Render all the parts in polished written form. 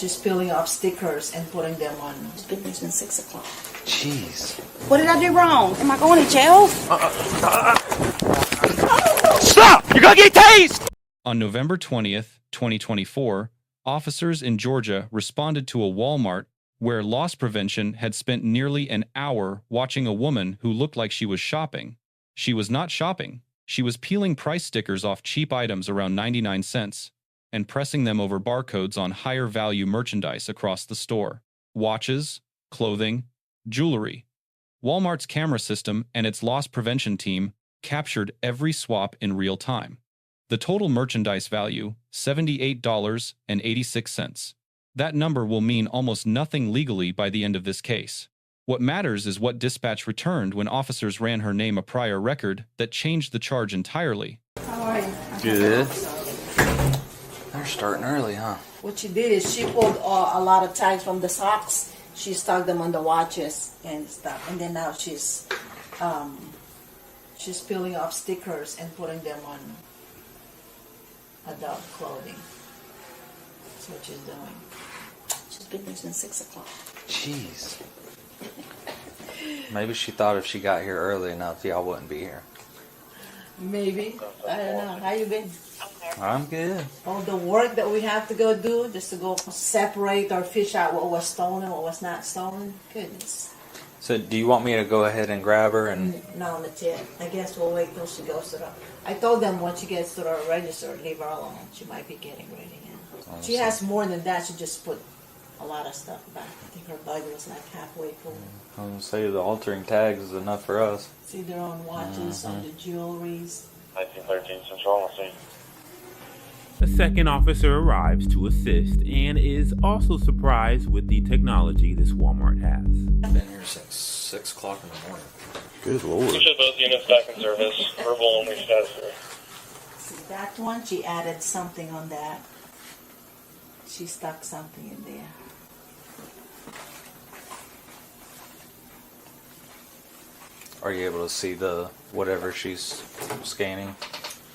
She's peeling off stickers and putting them on. It's been there since 6 o'clock. Jeez. What did I do wrong? Am I going to jail? Stop! You're gonna get tased! On November 20th, 2024, officers in Georgia responded to a Walmart where loss prevention had spent nearly an hour watching a woman who looked like she was shopping. She was not shopping. She was peeling price stickers off cheap items around 99 cents and pressing them over barcodes on higher value merchandise across the store. Watches, clothing, jewelry. Walmart's camera system and its loss prevention team captured every swap in real time. The total merchandise value, $78.86. That number will mean almost nothing legally by the end of this case. What matters is what dispatch returned when officers ran her name a prior record that changed the charge entirely. How are you? Good. They're starting early, huh? What she did is she pulled a lot of tags from the socks. She stuck them on the watches and stuff. And then now she's peeling off stickers and putting them on adult clothing. That's what she's doing. She's been there since 6 o'clock. Jeez. Maybe she thought if she got here early enough, y'all wouldn't be here. Maybe. I don't know. How you been? I'm good. All the work that we have to go do just to go separate or fish out what was stolen, what was not stolen. Goodness. So do you want me to go ahead and grab her and... No, not yet. I guess we'll wait till she goes to the... I told them once she gets to the register, leave her alone. She might be getting ready now. She has more than that. She just put a lot of stuff back. I think her bag was like halfway full. I'm going to say the altering tags is enough for us. See their own watches, on the jewelries. 1913 Central, I see. A second officer arrives to assist and is also surprised with the technology this Walmart has. Been here since 6 o'clock in the morning. Good lord. We should both units back in service. Verbal only status here. See that one? She added something on that. She stuck something in there. Are you able to see the whatever she's scanning?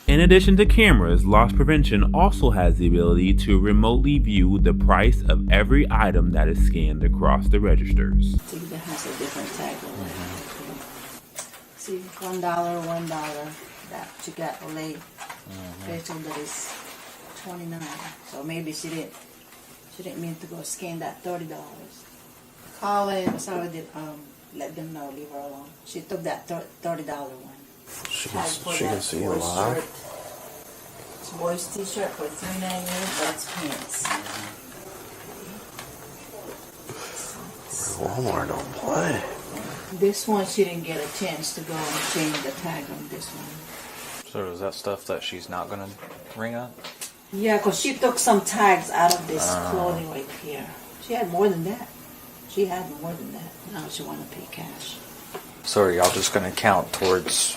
In addition to cameras, loss prevention also has the ability to remotely view the price of every item that is scanned across the registers. See, that has a different tag on it. See, $1, that she got late. Rachel, that is $29. So maybe she didn't mean to go scan that $30. Colin, sorry, did let them know, leave her alone. She took that $30 one. She can see it live. It's a boy's t-shirt for $3.98. That's pants. Walmart don't play. This one, she didn't get a chance to go and change the tag on this one. So is that stuff that she's not going to ring up? Yeah, because she took some tags out of this clothing right here. She had more than that. She had more than that. Now she want to pay cash. So are y'all just going to count towards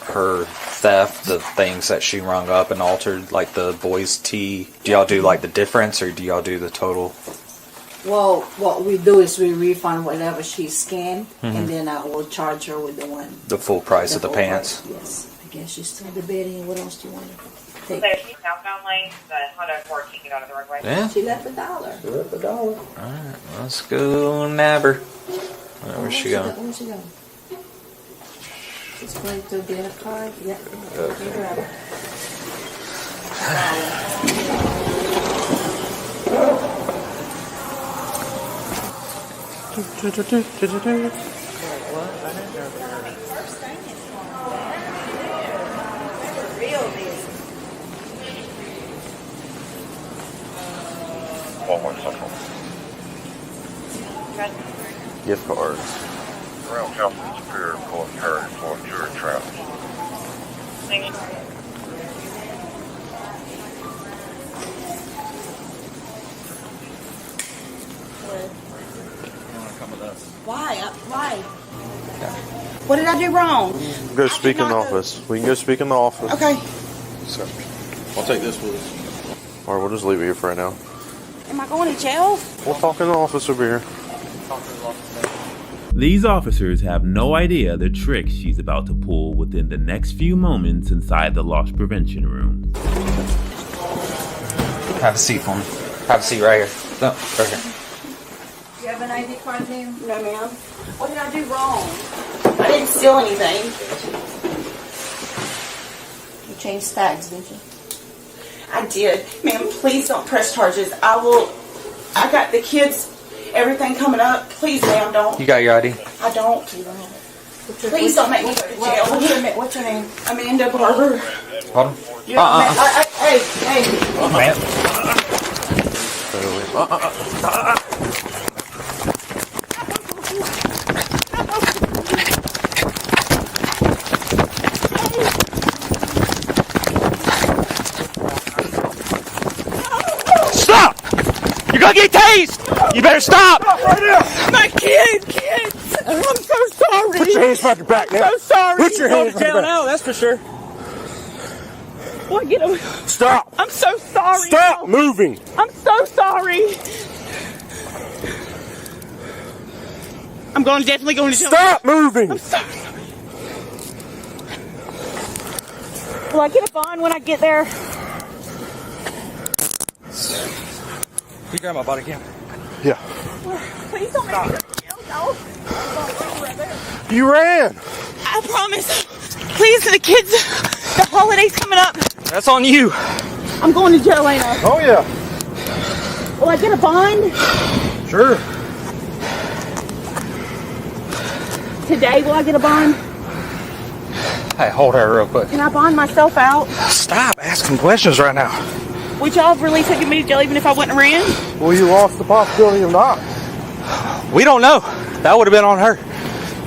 her theft, the things that she rung up and altered, like the boys' tee? Do y'all do like the difference or do y'all do the total? Well, what we do is we refund whatever she scanned, and then I will charge her with The full price of the full pants? price. Yes. I guess she's still debating what else do you want to take. So she's southbound lane, the Honda Accord taking out of the roadway. Yeah. She left $1. She left $1. Alright, let's go nab her. Where's she going? Where's she going? She's going to get a card. Yeah. Okay. Grab it. Walmart Central. Gift cards. Around Councilman Superior, pulling Perry for jury trial. Thank you. Why? Why? What did I do wrong? Go speak in the office. We can go speak in the office. Okay. So, I'll take this with us. Or we'll just leave it here for right now. Am I going to jail? We'll talk in the office over here. These officers have no idea the trick she's about to pull within the next few moments inside the loss prevention room. Have a seat for me. Have a seat right here. No, okay. Do you have an ID card, ma'am? No, ma'am. What did I do wrong? I didn't steal anything. You changed tags, didn't you? I did. Ma'am, please don't press charges. I got the kids, everything coming up. Please, ma'am, don't. You got your ID? I don't. Please don't make me go to jail. What's your name? Amanda Barber. Hold on. Hey. Man. Stop! You're gonna get tased! You better stop! My kids! I'm so sorry. Put your hands behind your back now. I'm so sorry. Put your hands behind your back. now, that's for sure. Well, get him. Stop. I'm so sorry. Stop moving. I'm so sorry. I'm definitely going to jail. Stop moving. I'm sorry. Will I get a bond when I get there? You grab my body cam. Yeah. Please don't make me go to jail, no. You ran. I promise. Please, the kids, the holiday's coming up. That's on you. I'm going to jail, ain't I? Oh, yeah. Will I get a bond? Sure. Today, will I get a bond? Hey, hold her real quick. Can I bond myself out? Stop asking questions right now. Would y'all have really taken me to jail even if I wouldn't have ran? Well, you lost the possibility of not. We don't know. That would have been on her.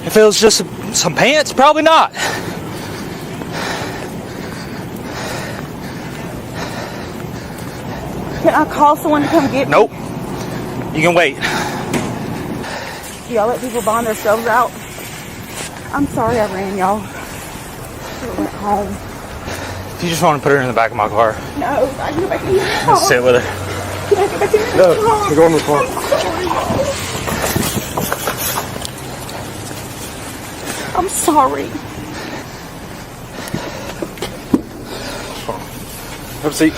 If it was just some pants, probably not. Can I call someone to come get me? Nope. You can wait. Do y'all let people bond themselves out? I'm sorry I ran, y'all. I went home. If you just want to put her in the back of my car, No, I can go back in your car. sit with her. Can I go back in your No, car? we're going to the car. I'm sorry. Have a seat.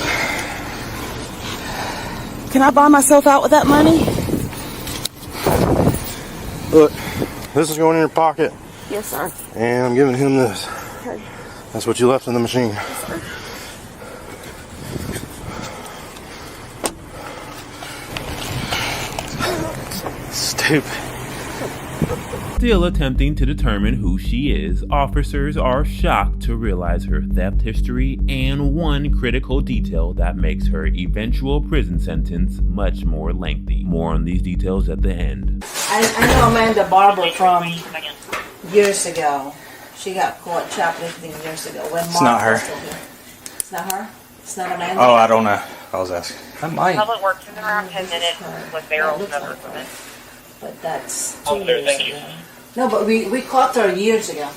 Can I buy myself out with that money? Look, this is going in your pocket, Yes, sir. and I'm giving him this. Okay. That's what you left in the machine. Stupid. Still attempting to determine who she is, officers are shocked to realize her theft history and one critical detail that makes her eventual prison sentence much more lengthy. More on these details at the end. I know Amanda Barber from years ago. She got caught shoplifting years ago when It's Mark not her. was still here. It's not her? It's not Amanda? Oh, I don't know. I was asking. I might. Public Works in around 10 minutes with barrels and other equipment. But that's 2 years ago. No, but we caught her years ago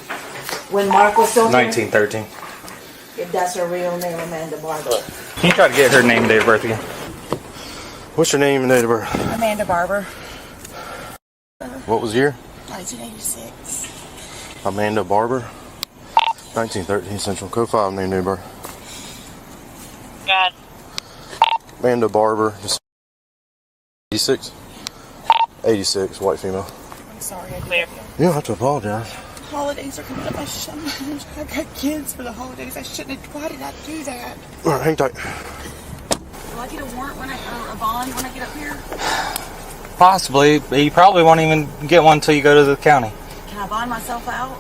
when Mark was still here. 1913. If that's her real name, Amanda Barber. Can you try to get her name and date of birth again? What's your name and date of birth? Amanda Barber, What was the year? 1986. Amanda Barber. 1913 Central. Code 5 name, date of birth. God. Amanda Barber. 86. 86, white female. I'm sorry. Clear. You don't have to apologize. Holidays are coming up. I got kids for the holidays. I shouldn't have. Why did I do that? All right, hang tight. Will I get a warrant or a bond when I get up here? Possibly, but you probably won't even get one until you go to the county. Can I bond myself out?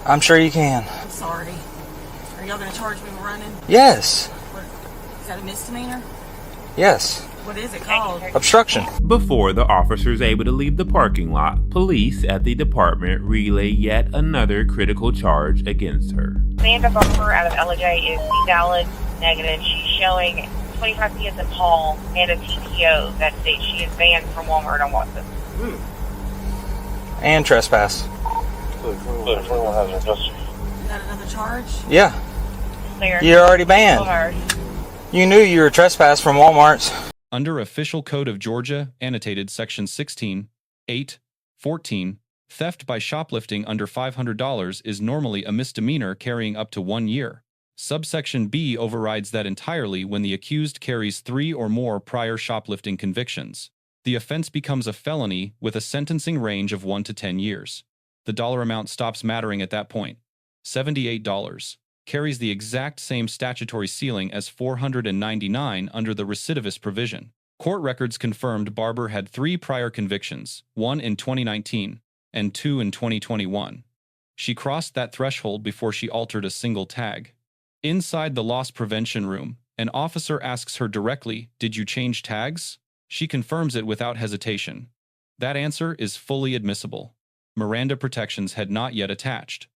I'm sure you can. I'm sorry. Are y'all gonna charge me with running? Yes. Is that a misdemeanor? Yes. What is it called? Obstruction. Before the officers able to leave the parking lot, police at the department relay yet another critical charge against her. Amanda Barber out of LJ is valid negative. She's showing 25 PS in Paul and a TPO that states she is banned from Walmart on Watson. And trespass. Is that another charge? Yeah. Clear. You're already banned. Hard. You knew you were trespassed from Walmart's. Under Official Code of Georgia, annotated Section 16, 8, 14, theft by shoplifting under $500 is normally a misdemeanor carrying up to 1 year. Subsection B overrides that entirely when the accused carries 3 or more prior shoplifting convictions. The offense becomes a felony with a sentencing range of 1 to 10 years. The dollar amount stops mattering at that point. $78 carries the exact same statutory ceiling as $499 under the recidivist provision. Court records confirmed Barber had 3 prior convictions, 1 in 2019 and 2 in 2021. She crossed that threshold before she altered a single tag. Inside the loss prevention room, an officer asks her directly, "Did you change tags?" She confirms it without hesitation. That answer is fully admissible. Miranda protections had not yet attached.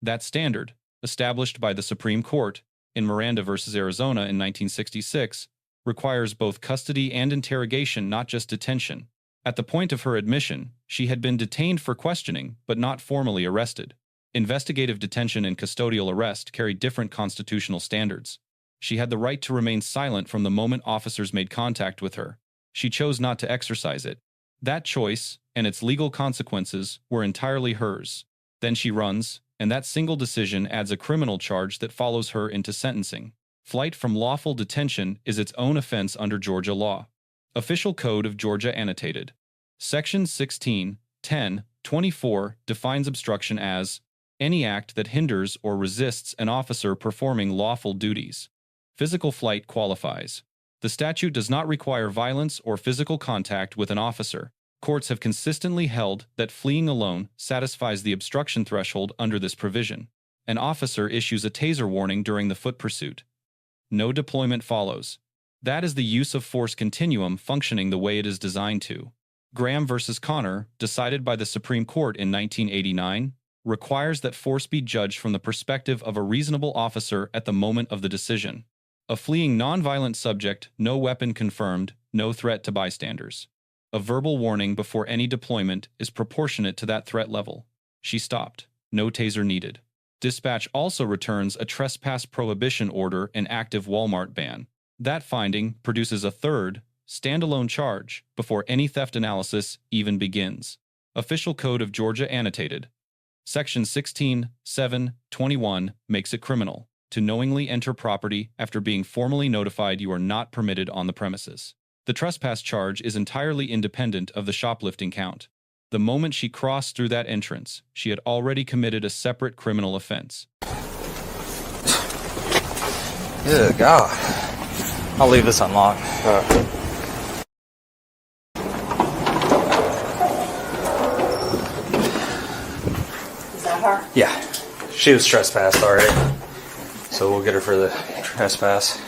That standard, established by the Supreme Court in Miranda v. Arizona in 1966, requires both custody and interrogation, not just detention. At the point of her admission, she had been detained for questioning, but not formally arrested. Investigative detention and custodial arrest carry different constitutional standards. She had the right to remain silent from the moment officers made contact with her. She chose not to exercise it. That choice, and its legal consequences, were entirely hers. Then she runs, and that single decision adds a criminal charge that follows her into sentencing. Flight from lawful detention is its own offense under Georgia law. Official Code of Georgia Annotated. Section 16-10-24 defines obstruction as any act that hinders or resists an officer performing lawful duties. Physical flight qualifies. The statute does not require violence or physical contact with an officer. Courts have consistently held that fleeing alone satisfies the obstruction threshold under this provision. An officer issues a taser warning during the foot pursuit. No deployment follows. That is the use of force continuum functioning the way it is designed to. Graham v. Connor, decided by the Supreme Court in 1989, requires that force be judged from the perspective of a reasonable officer at the moment of the decision. A fleeing nonviolent subject, no weapon confirmed, no threat to bystanders. A verbal warning before any deployment is proportionate to that threat level. She stopped. No taser needed. Dispatch also returns a trespass prohibition order and active Walmart ban. That finding produces a third, standalone charge before any theft analysis even begins. Official Code of Georgia Annotated. Section 16-7-21 makes it criminal to knowingly enter property after being formally notified you are not permitted on the premises. The trespass charge is entirely independent of the shoplifting count. The moment she crossed through that entrance, she had already committed a separate criminal offense. Good God. I'll leave this unlocked. Is that her? Yeah. She was trespassed already. So we'll get her for the trespass.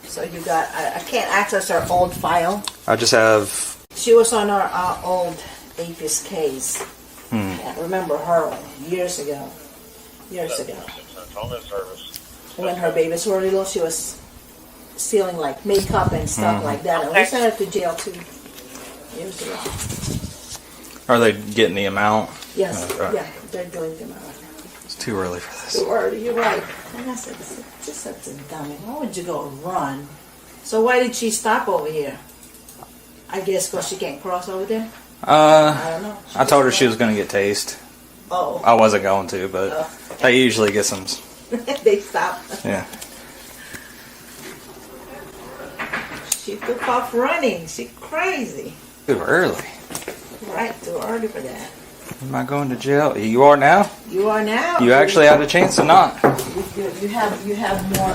So you got, I can't access her old file. I just have... She was on our old APIS case. I remember her years ago. When her babies were little, she was stealing like makeup and stuff like that. And we sent her to jail 2 years ago. Are they getting the amount? Yes, Okay. yeah, they're doing them out. It's too early for this. Too early, you're right. And I said, just such a dummy. Why would you go run? So why did she stop over here? I guess because she can't cross over there? I don't know. I told her she was going to get tased. Oh. I wasn't going to, but they usually get some... They stop. Yeah. She took off running. She crazy. Too early. Right, too early for that. Am I going to jail? You are now? You are now. You actually had a chance to not. You have more.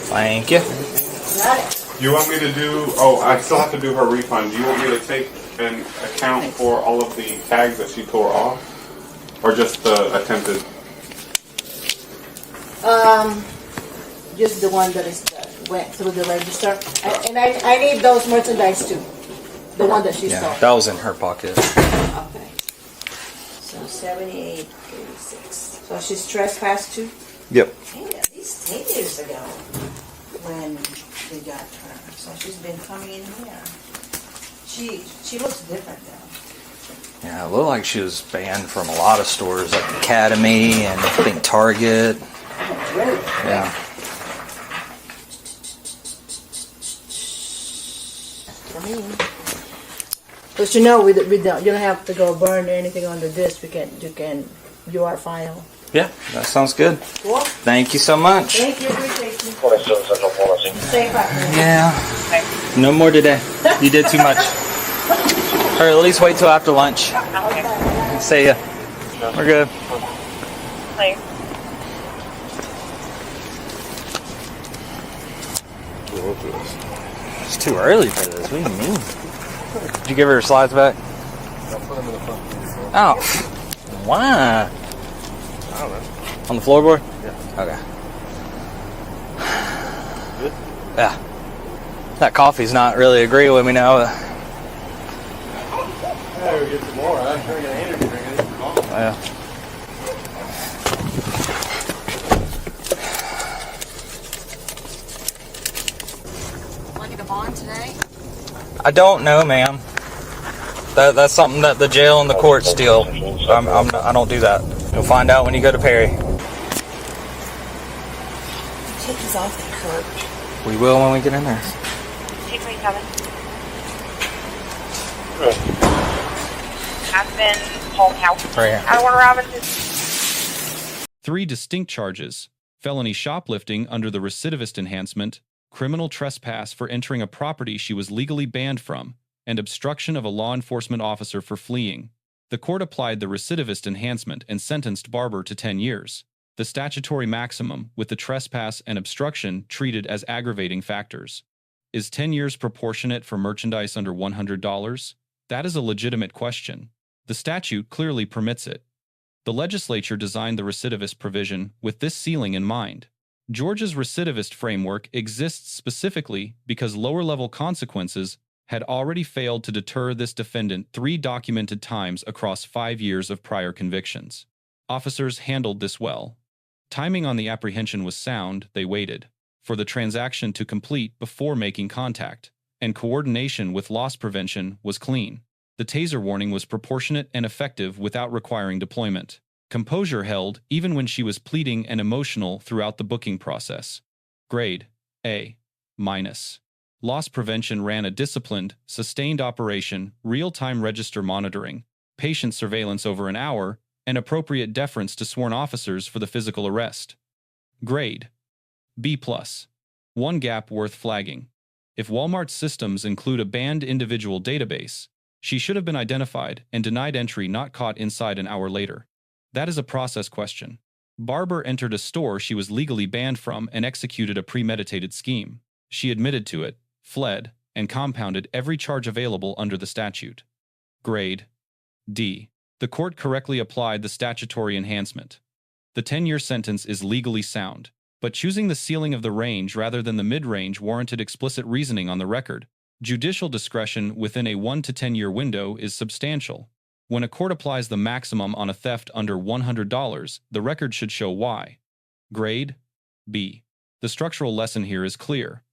Thank you. Got it. You want me to do? Oh, I still have to do her refund. Do you want me to take an account for all of the tags that she tore off, or just the attempted? Just the one that went through the register, and I need those merchandise too. The one that she stole. That was in her pocket. Okay. So 78.86. So she's trespassed too? Yep. Yeah, at least 10 years ago when they got her. So she's been coming in here. She looks different though. Yeah, it looked like she was banned from a lot of stores, like Academy and I think Target. Oh, really? Yeah. I mean, but you know, we don't, you don't have to go burn anything on the disc. You can UR file. Yeah, that sounds good. Well, Thank you so much. thank you, appreciate you. 27 Central Policy. Safe out there. Yeah. No more today. You did too much. Or at least wait till after lunch. Okay. See ya. We're good. Clear. It's too early for this. What do you mean? Did you give her her slides back? Oh. Why? I don't know. On the floorboard? Yeah. Okay. Good? Yeah. That coffee's not really agreeing with me now. Yeah, we get some more. I'm drinking an energy drink. I need some coffee. Yeah. Want to get a bond today? I don't know, ma'am. That's something that the jail and the courts deal. I don't do that. You'll find out when you go to Perry. Take these off that hurt. We will when we get in there. 227. Aspen, Paul House. Right here. I want Robinson. 3 distinct charges: felony shoplifting under the recidivist enhancement, criminal trespass for entering a property she was legally banned from, and obstruction of a law enforcement officer for fleeing. The court applied the recidivist enhancement and sentenced Barber to 10 years. The statutory maximum, with the trespass and obstruction treated as aggravating factors. Is 10 years proportionate for merchandise under $100? That is a legitimate question. The statute clearly permits it. The legislature designed the recidivist provision with this ceiling in mind. Georgia's recidivist framework exists specifically because lower-level consequences had already failed to deter this defendant 3 documented times across 5 years of prior convictions. Officers handled this well. Timing on the apprehension was sound. They waited for the transaction to complete before making contact, and coordination with loss prevention was clean. The taser warning was proportionate and effective without requiring deployment. Composure held even when she was pleading and emotional throughout the booking process. Grade A-. Loss prevention ran a disciplined, sustained operation, real-time register monitoring, patient surveillance over an hour, and appropriate deference to sworn officers for the physical arrest. Grade B+. One gap worth flagging. If Walmart's systems include a banned individual database, she should have been identified and denied entry, not caught inside an hour later. That is a process question. Barber entered a store she was legally banned from and executed a premeditated scheme. She admitted to it, fled, and compounded every charge available under the statute. Grade D. The court correctly applied the statutory enhancement. The 10-year sentence is legally sound, but choosing the ceiling of the range rather than the mid-range warranted explicit reasoning on the record. Judicial discretion within a 1 to 10-year window is substantial. When a court applies the maximum on a theft under $100, the record should show why. Grade B. The structural lesson here is clear.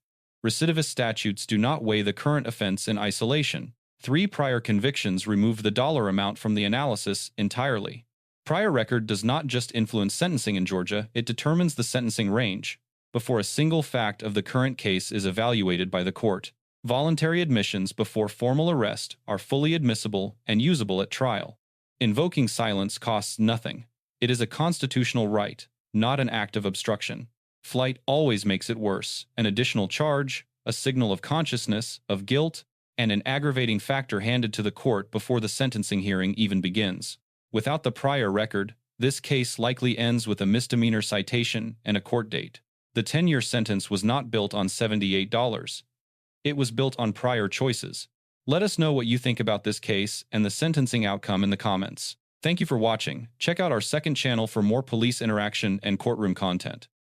Recidivist statutes do not weigh the current offense in isolation. 3 prior convictions remove the dollar amount from the analysis entirely. Prior record does not just influence sentencing in Georgia, it determines the sentencing range before a single fact of the current case is evaluated by the court. Voluntary admissions before formal arrest are fully admissible and usable at trial. Invoking silence costs nothing. It is a constitutional right, not an act of obstruction. Flight always makes it worse. An additional charge, a signal of consciousness, of guilt, and an aggravating factor handed to the court before the sentencing hearing even begins. Without the prior record, this case likely ends with a misdemeanor citation and a court date. The 10-year sentence was not built on $78. It was built on prior choices. Let us know what you think about this case and the sentencing outcome in the comments. Thank you for watching. Check out our second channel for more police interaction and courtroom content.